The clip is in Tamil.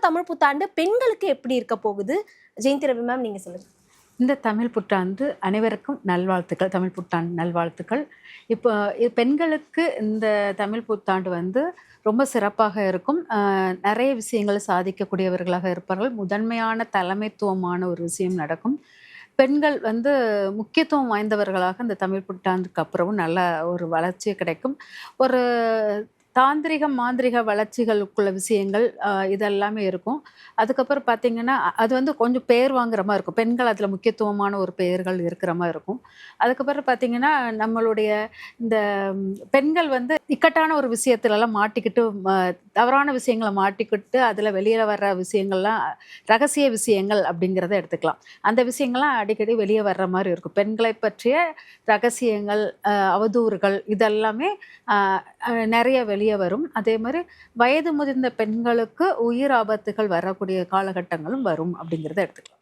தமிழ் புத்தாண்டு பெண்களுக்கு எப்படி இருக்க போகுது? ஜெயந்தி ரவி மேம், நீங்க சொல்லுங்க. இந்த தமிழ் புத்தாண்டு அனைவருக்கும் நல்வாழ்த்துக்கள். தமிழ் புத்தாண்டு நல்வாழ்த்துக்கள். இப்போ பெண்களுக்கு இந்த தமிழ் புத்தாண்டு ரொம்ப சிறப்பாக இருக்கும். நிறைய விஷயங்களை சாதிக்கக்கூடியவர்களாக இருப்பார்கள். முதன்மையான தலைமைத்துவமான ஒரு விஷயம் நடக்கும். பெண்கள் முக்கியத்துவம் வாய்ந்தவர்களாக இந்த தமிழ் புத்தாண்டுக்கு அப்புறமும் நல்ல ஒரு வளர்ச்சி கிடைக்கும். ஒரு தாந்திரிக மாந்திரிக வளர்ச்சிகளுக்குள்ள விஷயங்கள் இதெல்லாமே இருக்கும். அதுக்கப்புறம் பார்த்தீங்கன்னா, அது கொஞ்சம் பெயர் வாங்குற மாதிரி இருக்கும். பெண்கள் அதில் முக்கியத்துவமான ஒரு பெயர்கள் இருக்கிற மாதிரி இருக்கும். அதுக்கப்புறம் பார்த்தீங்கன்னா, நம்மளுடைய இந்த பெண்கள் இக்கட்டான ஒரு விஷயத்துலலாம் மாட்டிக்கிட்டு தவறான விஷயங்களை மாட்டிக்கிட்டு அதில் வெளியில் வர்ற விஷயங்கள்லாம் ரகசிய விஷயங்கள் அப்படிங்கிறத எடுத்துக்கலாம். அந்த விஷயங்கள்லாம் அடிக்கடி வெளியே வர்ற மாதிரி இருக்கும். பெண்களை பற்றிய ரகசியங்கள், அவதூறுகள் இதெல்லாமே நிறைய வெளியே வரும். அதே மாதிரி வயது முதிர்ந்த பெண்களுக்கு உயிர் ஆபத்துகள் வரக்கூடிய காலகட்டங்களும் வரும் அப்படிங்கிறத எடுத்துக்கலாம்.